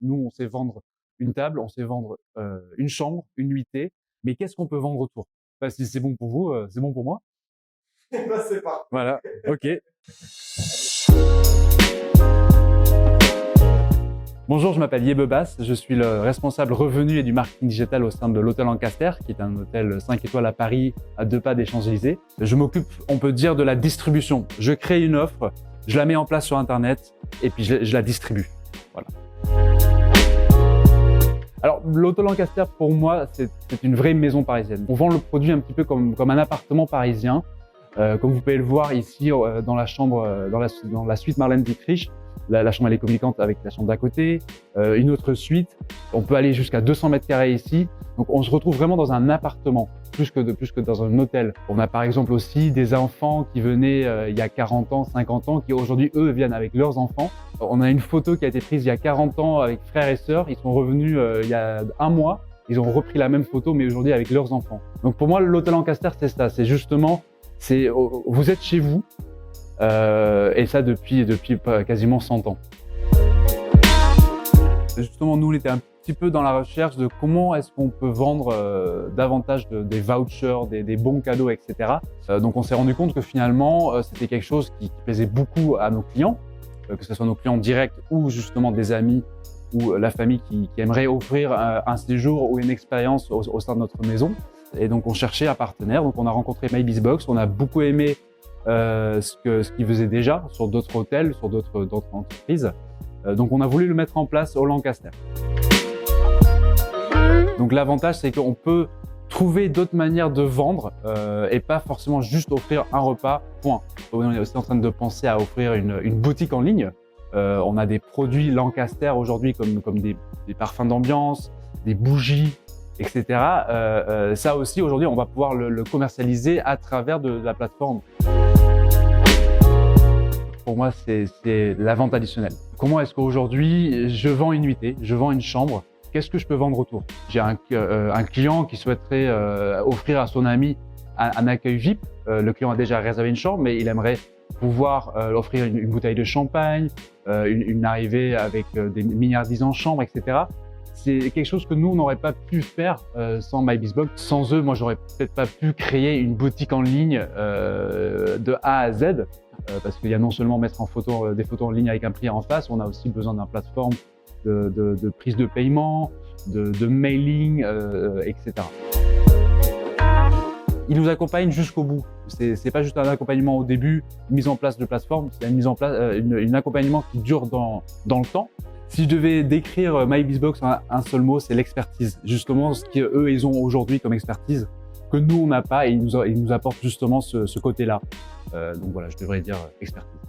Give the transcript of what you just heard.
Nous, on sait vendre une table, on sait vendre une chambre, une nuitée, mais qu'est-ce qu'on peut vendre autour? Bah, si c'est bon pour vous, c'est bon pour moi. Bah, c'est parti. Voilà, ok. Bonjour, je m'appelle Yebe Bass, je suis le responsable revenu et du marketing digital au sein de l'hôtel Lancaster, qui est un hôtel 5 étoiles à Paris, à 2 pas des Champs-Élysées. Je m'occupe, on peut dire, de la distribution. Je crée une offre, je la mets en place sur Internet et puis je la distribue. Voilà. Alors, l'hôtel Lancaster, pour moi, c'est une vraie maison parisienne. On vend le produit un petit peu comme un appartement parisien. Comme vous pouvez le voir ici dans la chambre, dans la suite Marlène Dietrich. La chambre elle est communicante avec la chambre d'à côté, une autre suite. On peut aller jusqu'à 200 mètres carrés ici. Donc on se retrouve vraiment dans un appartement, plus que dans un hôtel. On a par exemple aussi des enfants qui venaient il y a 40 ans, 50 ans, qui aujourd'hui eux viennent avec leurs enfants. On a une photo qui a été prise il y a 40 ans avec frères et sœurs. Ils sont revenus il y a un mois. Ils ont repris la même photo mais aujourd'hui avec leurs enfants. Donc pour moi l'hôtel Lancaster c'est ça, c'est justement, vous êtes chez vous. Et ça depuis quasiment 100 ans. Justement, nous, on était un petit peu dans la recherche de comment est-ce qu'on peut vendre davantage des vouchers, des bons cadeaux, etc. Donc, on s'est rendu compte que finalement, c'était quelque chose qui plaisait beaucoup à nos clients, que ce soit nos clients directs ou justement des amis ou la famille qui aimerait offrir un séjour ou une expérience au sein de notre maison. Et donc, on cherchait un partenaire. Donc, on a rencontré MyBizBox. On a beaucoup aimé ce qu'ils faisaient déjà sur d'autres hôtels, sur d'autres entreprises. Donc on a voulu le mettre en place au Lancaster. Donc l'avantage c'est qu'on peut trouver d'autres manières de vendre et pas forcément juste offrir un repas, point. On est aussi en train de penser à offrir une boutique en ligne. On a des produits Lancaster aujourd'hui comme des parfums d'ambiance, des bougies, etc. Ça aussi aujourd'hui on va pouvoir le commercialiser à travers de la plateforme. Pour moi, c'est la vente additionnelle. Comment est-ce qu'aujourd'hui, je vends une nuitée, je vends une chambre, qu'est-ce que je peux vendre autour? J'ai un client qui souhaiterait offrir à son ami un accueil VIP. Le client a déjà réservé une chambre, mais il aimerait pouvoir offrir une bouteille de champagne, une arrivée avec des milliardises en chambre, etc. C'est quelque chose que nous, on n'aurait pas pu faire sans MyBizBox. Sans eux, moi, j'aurais peut-être pas pu créer une boutique en ligne de A à Z. Parce qu'il y a non seulement mettre en photo des photos en ligne avec un prix en face, on a aussi besoin d'une plateforme de prise de paiement, de mailing, etc. Ils nous accompagnent jusqu'au bout. C'est pas juste un accompagnement au début, mise en place de plateforme, c'est une mise en place, un accompagnement qui dure dans le temps. Si je devais décrire MyBizBox en un seul mot, c'est l'expertise. Justement, ce qu'eux, ils ont aujourd'hui comme expertise, que nous, on n'a pas, et ils nous apportent justement ce côté-là. Donc voilà, je devrais dire expertise.